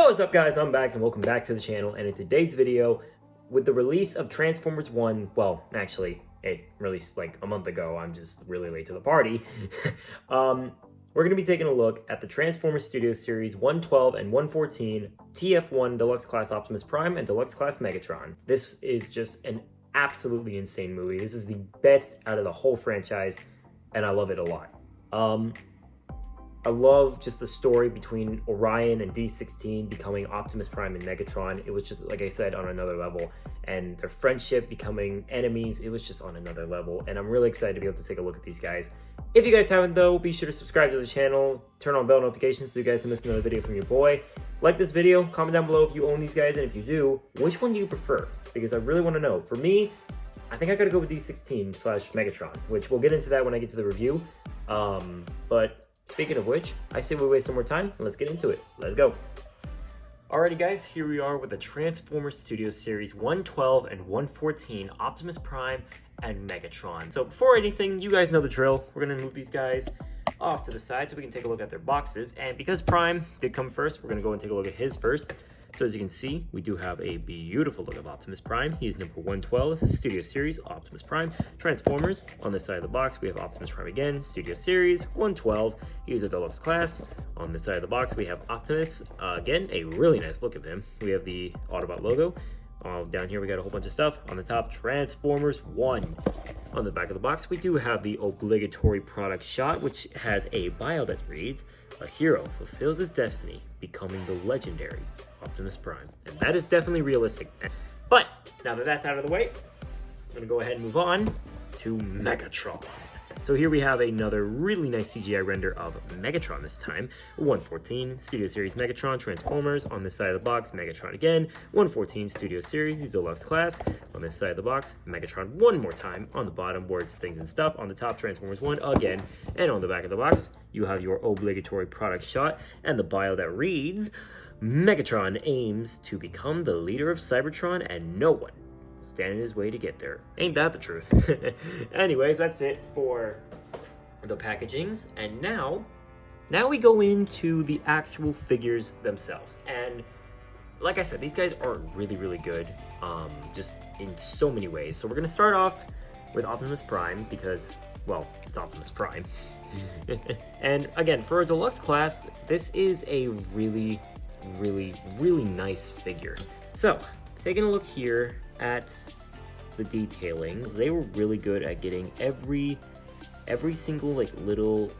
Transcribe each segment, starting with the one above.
What's up guys, I'm back and welcome back to the channel. And in today's video, with the release of Transformers 1, well, actually, it released like a month ago, I'm just really late to the party. We're going to be taking a look at the Transformers Studio Series 112 and 114 TF1 Deluxe Class Optimus Prime and Deluxe Class Megatron. This is just an absolutely insane movie. This is the best out of the whole franchise, and I love it a lot. I love just the story between Orion and D16 becoming Optimus Prime and Megatron. It was just, like I said, on another level. And their friendship becoming enemies, it was just on another level. And I'm really excited to be able to take a look at these guys. If you guys haven't though, be sure to subscribe to the channel, turn on bell notifications so you guys don't miss another video from your boy. Like this video, comment down below if you own these guys, and if you do, which one do you prefer? Because I really want to know. For me, I think I gotta go with D16/Megatron, which we'll get into that when I get to the review. But speaking of which, I say we waste no more time and let's get into it. Let's go. Alrighty guys, here we are with the Transformers Studio Series 112 and 114 Optimus Prime and Megatron. So before anything, you guys know the drill. We're gonna move these guys off to the side so we can take a look at their boxes. And because Prime did come first, we're gonna go and take a look at his first. So as you can see, we do have a beautiful look of Optimus Prime. He is number 112, Studio Series, Optimus Prime. Transformers, on this side of the box, we have Optimus Prime again, Studio Series, 112. He is a Deluxe Class. On this side of the box, we have Optimus. Again, a really nice look of him. We have the Autobot logo. Down here, we got a whole bunch of stuff. On the top, Transformers 1. On the back of the box, we do have the obligatory product shot, which has a bio that reads, "A hero fulfills his destiny, becoming the legendary Optimus Prime." And that is definitely realistic. But now that that's out of the way, I'm gonna go ahead and move on to Megatron. So here we have another really nice CGI render of Megatron this time. 114 Studio Series Megatron Transformers. On this side of the box, Megatron again. 114 Studio Series, he's Deluxe Class. On this side of the box, Megatron one more time. On the bottom, words, things, and stuff. On the top, Transformers 1 again. And on the back of the box, you have your obligatory product shot and the bio that reads, "Megatron aims to become the leader of Cybertron and no one will stand in his way to get there." Ain't that the truth? Anyways, that's it for the packagings. And now we go into the actual figures themselves. And like I said, these guys are really, really good, just in so many ways. So we're gonna start off with Optimus Prime because, well, it's Optimus Prime. And again, for a Deluxe Class, this is a really nice figure. So taking a look here at the detailings, they were really good at getting every single like little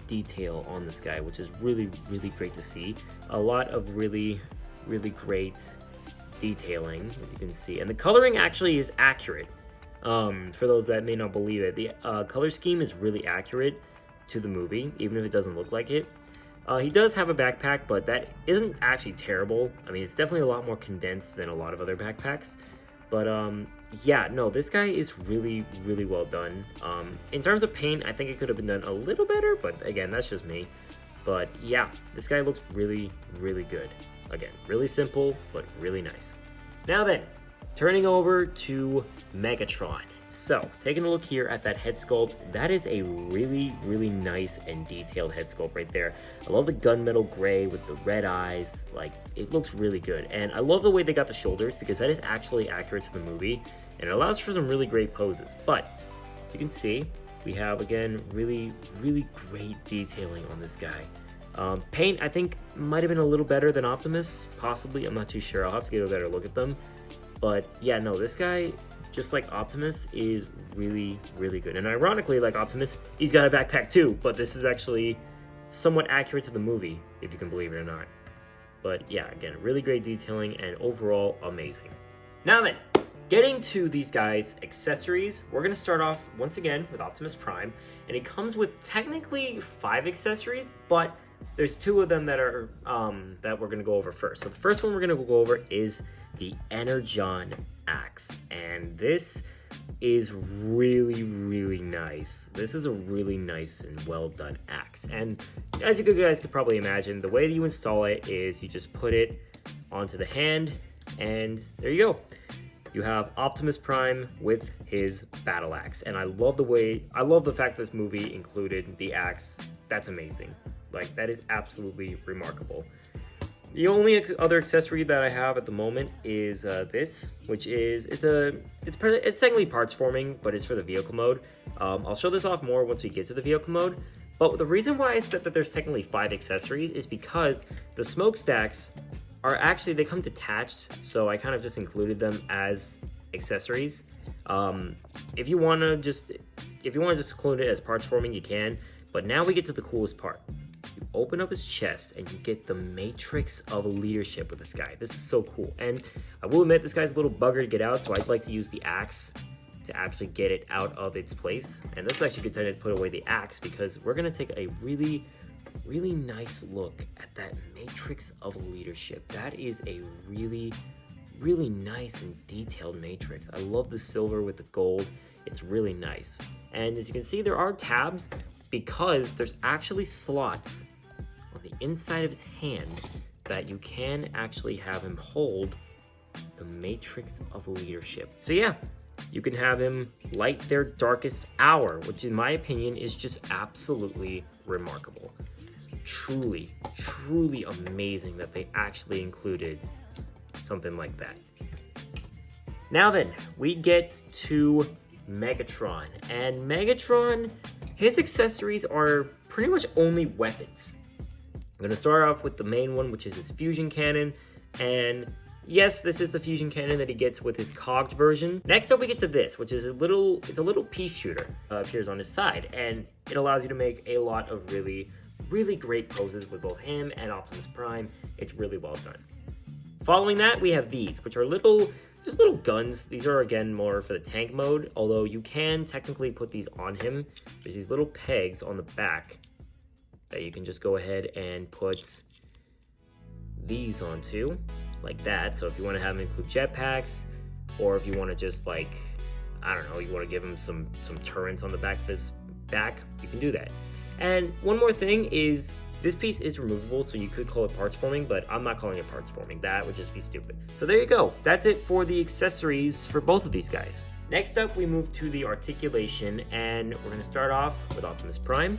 detail on this guy, which is really great to see. A lot of really great detailing, as you can see, and the coloring actually is accurate. For those that may not believe it, the color scheme is really accurate to the movie, even if it doesn't look like it. He does have a backpack, but that isn't actually terrible. I mean, it's definitely a lot more condensed than a lot of other backpacks. But yeah, no, this guy is really well done. In terms of paint, I think it could have been done a little better, but again, that's just me. But yeah, this guy looks really good. Again, really simple, but really nice. Now then, turning over to Megatron. So, taking a look here at that head sculpt, that is a really nice and detailed head sculpt right there. I love the gunmetal gray with the red eyes. Like, it looks really good. And I love the way they got the shoulders because that is actually accurate to the movie. And it allows for some really great poses. But, as you can see, we have, again, really great detailing on this guy. Paint, I think, might have been a little better than Optimus. Possibly, I'm not too sure. I'll have to get a better look at them. But, yeah, no, this guy, just like Optimus, is really good. And ironically, like Optimus, he's got a backpack too, but this is actually somewhat accurate to the movie, if you can believe it or not. But yeah, again, really great detailing and overall amazing. Now then, getting to these guys' accessories, we're gonna start off once again with Optimus Prime, and it comes with technically 5 accessories, but there's 2 of them that are that we're gonna go over first. So the first one we're gonna go over is the Energon axe, and this is really nice. This is a really nice and well done axe, and as you guys could probably imagine, the way that you install it is you just put it onto the hand, and there you go. You have Optimus Prime with his battle axe, and I love the fact this movie included the axe. That's amazing. Like, that is absolutely remarkable. The only other accessory that I have at the moment is this, which is it's technically parts forming, but it's for the vehicle mode. I'll show this off more once we get to the vehicle mode. But the reason why I said that there's technically 5 accessories is because the smokestacks are actually, they come detached, so I kind of just included them as accessories. If you want to just include it as parts forming, you can. But now we get to the coolest part. You open up his chest and you get the matrix of leadership with this guy. This is so cool. And I will admit, this guy's a little bugger to get out, so I'd like to use the axe to actually get it out of its place. And this is actually a good time to put away the axe, because we're going to take a really nice look at that matrix of leadership. That is a really nice and detailed matrix. I love the silver with the gold. It's really nice. And as you can see, there are tabs, because there's actually slots on the inside of his hand that you can actually have him hold the matrix of leadership. So yeah, you can have him light their darkest hour, which in my opinion is just absolutely remarkable. Truly amazing that they actually included something like that. Now then, we get to Megatron. And Megatron, his accessories are pretty much only weapons. I'm going to start off with the main one, which is his fusion cannon. And yes, this is the fusion cannon that he gets with his cogged version. Next up, we get to this, which is a little pea shooter. Appears on his side, and it allows you to make a lot of really great poses with both him and Optimus Prime. It's really well done. Following that, we have these, which are just little guns. These are, again, more for the tank mode, although you can technically put these on him. There's these little pegs on the back that you can just go ahead and put these onto, like that. So if you want to have him include jetpacks, or if you want to just, like, I don't know, you want to give him some turrets on the back of his back, you can do that. And one more thing is, this piece is removable, so you could call it parts forming, but I'm not calling it parts forming. That would just be stupid. So there you go. That's it for the accessories for both of these guys. Next up, we move to the articulation, and we're going to start off with Optimus Prime.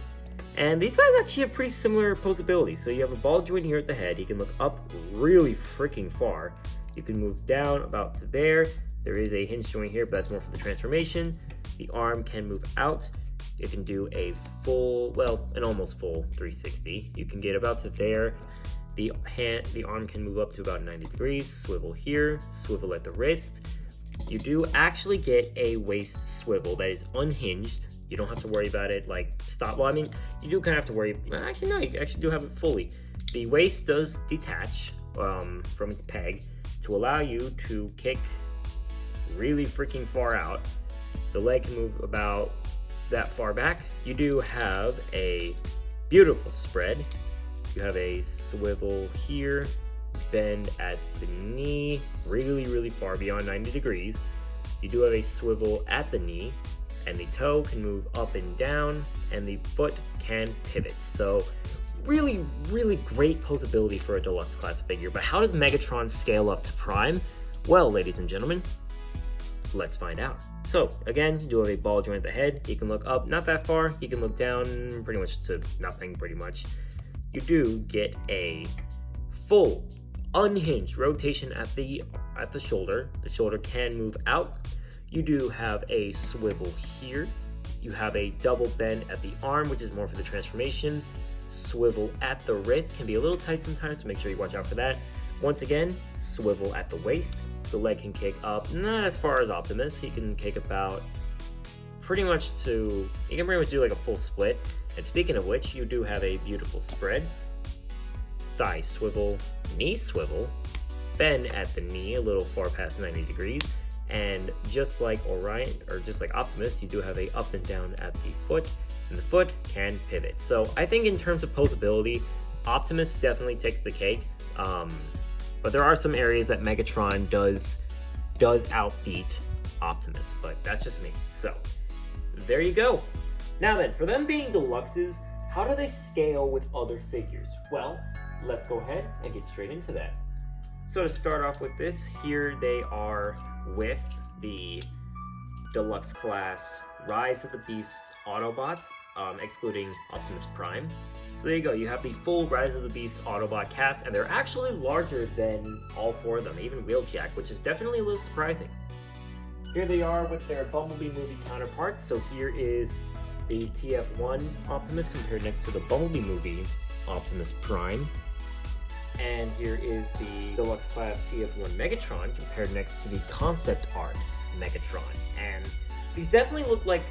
And these guys actually have pretty similar posability. So you have a ball joint here at the head. You can look up really freaking far. You can move down about to there. There is a hinge joint here, but that's more for the transformation. The arm can move out. You can do a full, well, an almost full 360. You can get about to there. The arm can move up to about 90 degrees, swivel here, swivel at the wrist. You do actually get a waist swivel that is unhinged. You don't have to worry about it, like, stop. Well, I mean, you do kind of have to worry. Actually, no, you actually do have it fully. The waist does detach from its peg to allow you to kick really freaking far out. The leg can move about that far back. You do have a beautiful spread. You have a swivel here, bend at the knee, really far beyond 90 degrees. You do have a swivel at the knee, and the toe can move up and down, and the foot can pivot. So really great posability for a deluxe class figure. But how does Megatron scale up to Prime? Well, ladies and gentlemen, let's find out. So again, you do have a ball joint at the head. You can look up, not that far. You can look down pretty much to nothing, pretty much. You do get a full unhinged rotation at the shoulder. The shoulder can move out. You do have a swivel here. You have a double bend at the arm, which is more for the transformation. Swivel at the wrist can be a little tight sometimes, so make sure you watch out for that. Once again, swivel at the waist. The leg can kick up, not as far as Optimus. He can kick about he can pretty much do like a full split. And speaking of which, you do have a beautiful spread. Thigh swivel, knee swivel, bend at the knee a little far past 90 degrees. And just like Orion, or just like Optimus, you do have a up and down at the foot, and the foot can pivot. So I think in terms of posability, Optimus definitely takes the cake. But there are some areas that Megatron does outbeat Optimus, but that's just me. So there you go. Now then, for them being deluxes, how do they scale with other figures? Well, let's go ahead and get straight into that. So to start off with this, here they are with the Deluxe class Rise of the Beasts Autobots, excluding Optimus Prime. So there you go, you have the full Rise of the Beast Autobot cast, and they're actually larger than all 4 of them, even Wheeljack, which is definitely a little surprising. Here they are with their Bumblebee movie counterparts. So here is the TF1 Optimus compared next to the Bumblebee movie Optimus Prime. And here is the Deluxe Class TF1 Megatron compared next to the concept art Megatron. And these definitely look like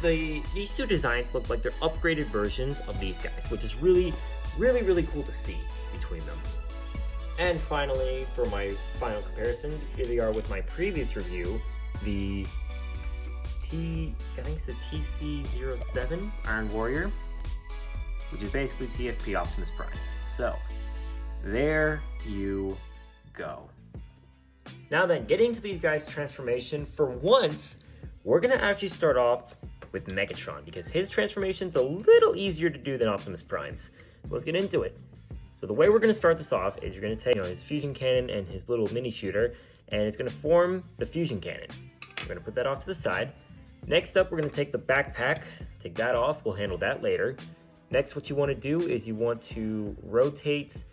these 2 designs look like they're upgraded versions of these guys, which is really cool to see between them. And finally, for my final comparison, here they are with my previous review, the I think it's the TC-07 Iron Warrior, which is basically TFP Optimus Prime. So, there you go. Now then, getting to these guys' transformation, for once, we're gonna actually start off with Megatron, because his transformation's a little easier to do than Optimus Prime's. So let's get into it. So the way we're going to start this off is you're going to take his fusion cannon and his little mini shooter, and it's going to form the fusion cannon. We're going to put that off to the side. Next up, we're going to take the backpack, take that off. We'll handle that later. Next, what you want to do is you want to rotate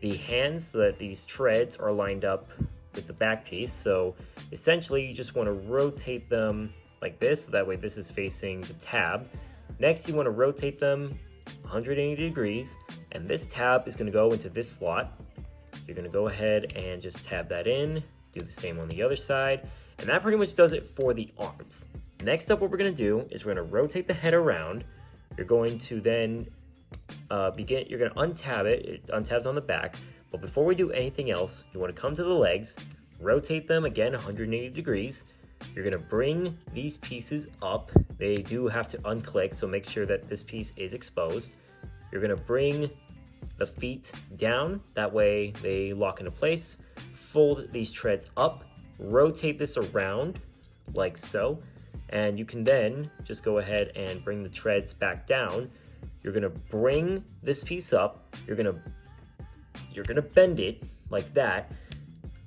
the hands so that these treads are lined up with the back piece. So essentially, you just want to rotate them like this, so that way this is facing the tab. Next, you want to rotate them 180 degrees, and this tab is going to go into this slot. So you're going to go ahead and just tab that in, do the same on the other side, and that pretty much does it for the arms. Next up, what we're going to do is we're going to rotate the head around. You're going to then you're going to untab it untabs on the back, but before we do anything else, you want to come to the legs, rotate them again 180 degrees. You're going to bring these pieces up. They do have to unclick, so make sure that this piece is exposed. You're going to bring the feet down, that way they lock into place. Fold these treads up, rotate this around like so, and you can then just go ahead and bring the treads back down. You're going to bring this piece up, you're going to bend it like that,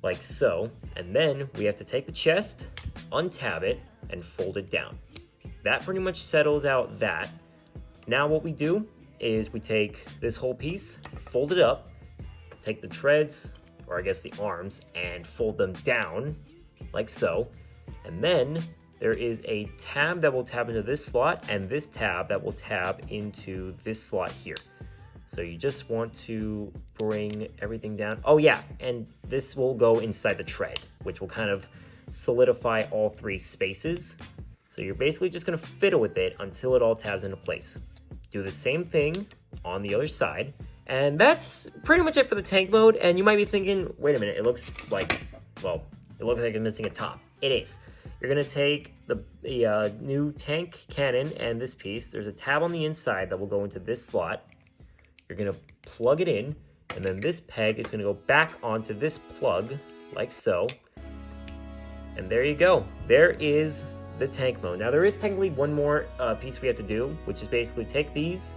like so, and then we have to take the chest, untab it, and fold it down. That pretty much settles out that. Now what we do is we take this whole piece, fold it up, take the treads, or I guess the arms, and fold them down, like so. And then there is a tab that will tab into this slot, and this tab that will tab into this slot here. So you just want to bring everything down. Oh yeah, and this will go inside the tread, which will kind of solidify all 3 spaces. So you're basically just gonna fiddle with it until it all tabs into place. Do the same thing on the other side. And that's pretty much it for the tank mode. And you might be thinking, wait a minute, it looks like, well, it looks like it's missing a top. It is. You're gonna take the new tank cannon and this piece. There's a tab on the inside that will go into this slot. You're gonna plug it in, and then this peg is gonna go back onto this plug, like so. And there you go. There is the tank mode. Now there is technically one more piece we have to do, which is basically take these,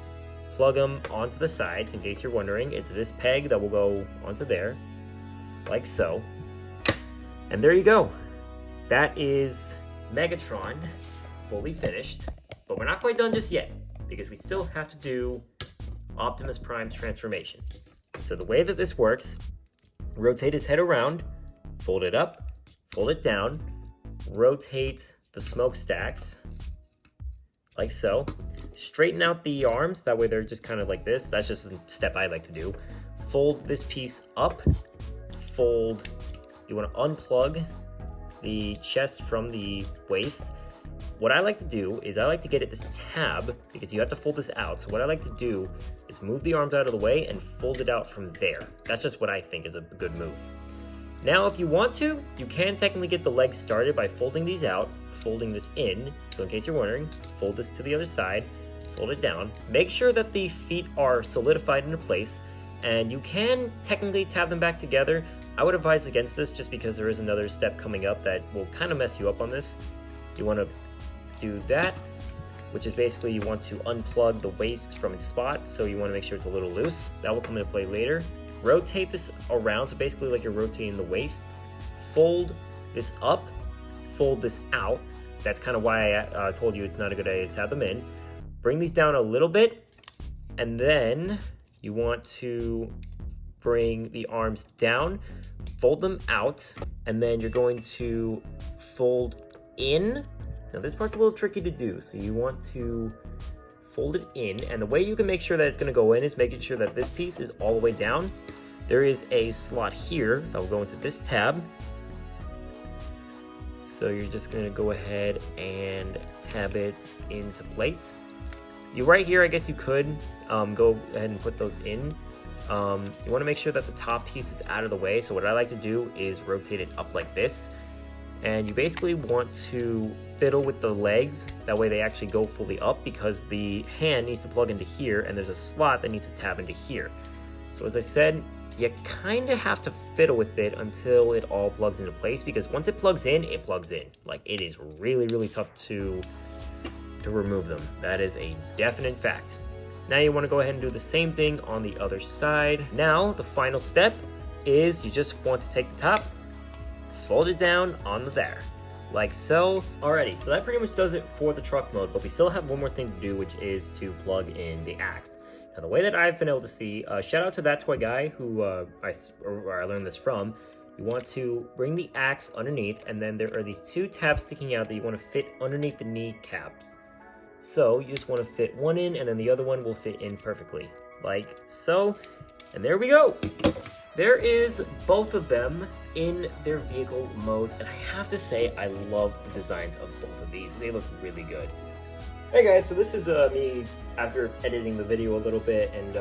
plug them onto the sides, in case you're wondering. It's this peg that will go onto there, like so. And there you go. That is Megatron fully finished, but we're not quite done just yet, because we still have to do Optimus Prime's transformation. So the way that this works, rotate his head around, fold it up, fold it down, rotate the smokestacks, like so. Straighten out the arms, that way they're just kind of like this. That's just a step I like to do. Fold this piece up, fold, you want to unplug the chest from the waist. What I like to do is I like to get at this tab, because you have to fold this out. So what I like to do is move the arms out of the way and fold it out from there. That's just what I think is a good move. Now, if you want to, you can technically get the legs started by folding these out, folding this in. So in case you're wondering, fold this to the other side, fold it down. Make sure that the feet are solidified into place, and you can technically tab them back together. I would advise against this just because there is another step coming up that will kind of mess you up on this. You want to do that, which is basically you want to unplug the waist from its spot, so you want to make sure it's a little loose. That will come into play later. Rotate this around, so basically like you're rotating the waist. Fold this up, fold this out. That's kind of why I told you it's not a good idea to tab them in. Bring these down a little bit, And then you want to bring the arms down, fold them out, and then you're going to fold in. Now this part's a little tricky to do, so you want to fold it in, and the way you can make sure that it's gonna go in is making sure that this piece is all the way down. There is a slot here that will go into this tab. So you're just gonna go ahead and tab it into place. You right here, I guess you could go ahead and put those in. You wanna make sure that the top piece is out of the way. So what I like to do is rotate it up like this. And you basically want to fiddle with the legs. That way they actually go fully up, because the hand needs to plug into here and there's a slot that needs to tab into here. So as I said, you kind of have to fiddle with it until it all plugs into place, because once it plugs in, it plugs in. Like, it is really, really tough to remove them. That is a definite fact. Now you want to go ahead and do the same thing on the other side. Now, the final step is you just want to take the top, fold it down onto there, like so. Alrighty, so that pretty much does it for the truck mode, but we still have one more thing to do, which is to plug in the axe. Now, the way that I've been able to see, shout out to that toy guy who I learned this from. You want to bring the axe underneath, and then there are these two tabs sticking out that you want to fit underneath the kneecaps. So you just want to fit one in, and then the other one will fit in perfectly, like so. And there we go. There is both of them in their vehicle modes, and I have to say I love the designs of both of these. They look really good. Hey guys, so this is me after editing the video a little bit and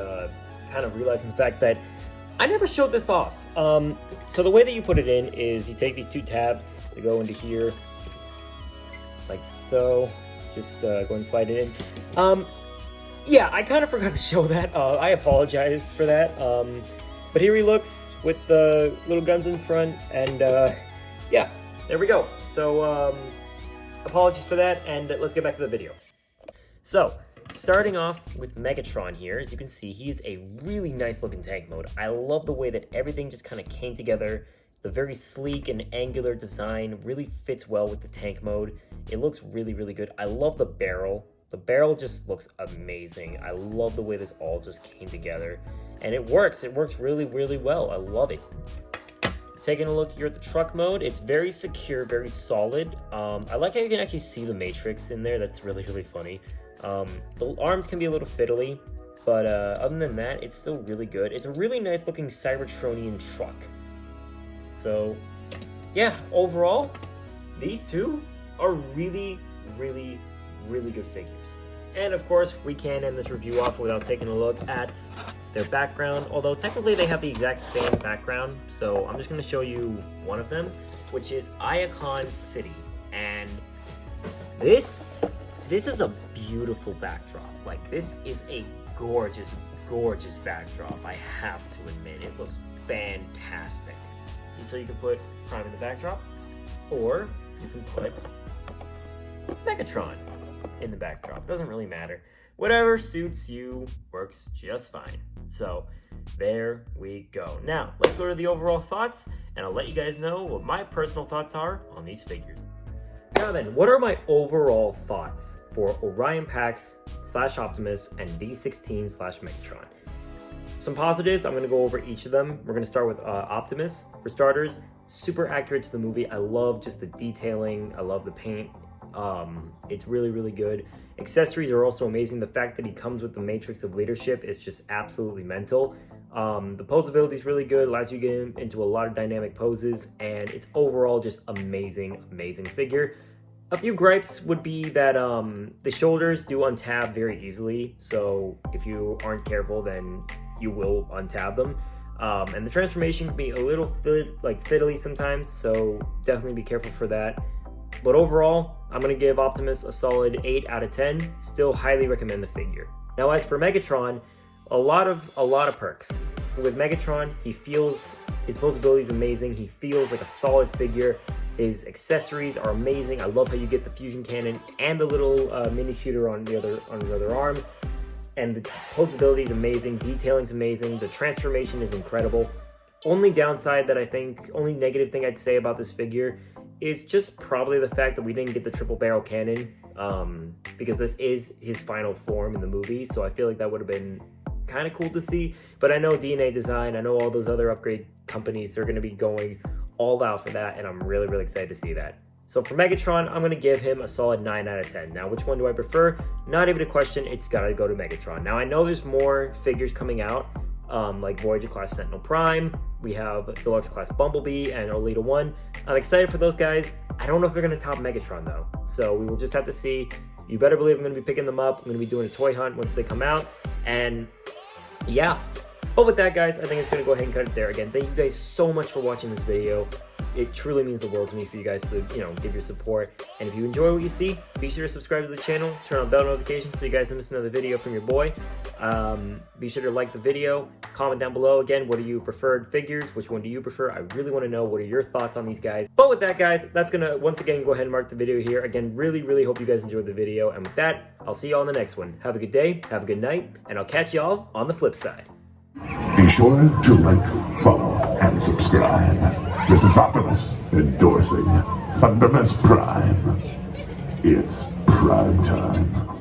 kind of realizing the fact that I never showed this off. So the way that you put it in is you take these two tabs, they go into here, like so. Just go and slide it in. Yeah, I kind of forgot to show that. I apologize for that. But here he looks with the little guns in front, and yeah, there we go. So apologies for that, and let's get back to the video. So, starting off with Megatron here, as you can see, he's a really nice looking tank mode. I love the way that everything just kind of came together. The very sleek and angular design really fits well with the tank mode. It looks really, really good. I love the barrel. The barrel just looks amazing. I love the way this all just came together. And it works. It works really, really well. I love it. Taking a look here at the truck mode, it's very secure, very solid. I like how you can actually see the matrix in there. That's really, really funny. The arms can be a little fiddly, but other than that, it's still really good. It's a really nice looking Cybertronian truck. So yeah, overall, these two are really, really, really good figures. And of course, we can't end this review off without taking a look at their background, although technically they have the exact same background. So I'm just going to show you one of them, which is Iacon City. And this is a beautiful backdrop. Like, this is a gorgeous, gorgeous backdrop, I have to admit. It looks fantastic. So you can put Prime in the backdrop, or you can put Megatron in the backdrop. Doesn't really matter. Whatever suits you works just fine. So there we go. Now, let's go to the overall thoughts, and I'll let you guys know what my personal thoughts are on these figures. Now then, what are my overall thoughts for Orion Pax / Optimus and D16 / Megatron? Some positives, I'm going to go over each of them. We're going to start with Optimus. For starters, super accurate to the movie. I love just the detailing. I love the paint. It's really, really good. Accessories are also amazing. The fact that he comes with the matrix of leadership is just absolutely mental. The posability is really good, allows you to get into a lot of dynamic poses, and it's overall just amazing, amazing figure. A few gripes would be that the shoulders do untab very easily, so if you aren't careful, then you will untab them. And the transformation can be a little fiddly sometimes, so definitely be careful for that. But overall, I'm going to give Optimus a solid 8 out of 10. Still highly recommend the figure. Now, as for Megatron, a lot of perks. With Megatron, his posability is amazing. He feels like a solid figure. His accessories are amazing. I love how you get the fusion cannon and the little mini shooter on his other arm. And the posability is amazing. Detailing's amazing. The transformation is incredible. Only negative thing I'd say about this figure is just probably the fact that we didn't get the triple barrel cannon. because this is his final form in the movie, so I feel like that would have been kind of cool to see. But I know DNA Design, I know all those other upgrade companies, they're going to be going all out for that, and I'm really, really excited to see that. So for Megatron, I'm going to give him a solid 9 out of 10. Now, which one do I prefer? Not even a question, it's got to go to Megatron. Now, I know there's more figures coming out, like Voyager Class Sentinel Prime. We have Deluxe Class Bumblebee and Olita 1. I'm excited for those guys. I don't know if they're going to top Megatron, though. So we will just have to see. You better believe I'm going to be picking them up. I'm going to be doing a toy hunt once they come out. And yeah. But with that, guys, I think it's going to go ahead and cut it there. Again, thank you guys so much for watching this video. It truly means the world to me for you guys to, give your support. And if you enjoy what you see, be sure to subscribe to the channel, turn on bell notifications so you guys don't miss another video from your boy. Be sure to like the video, comment down below. Again, what are your preferred figures? Which one do you prefer? I really want to know what are your thoughts on these guys. But with that, guys, that's going to, once again, go ahead and mark the video here. Again, really, really hope you guys enjoyed the video. And with that, I'll see y'all in the next one. Have a good day, have a good night, and I'll catch y'all on the flip side. Be sure to like, follow, and subscribe. This is Optimus endorsing Thundermus Prime. It's prime time.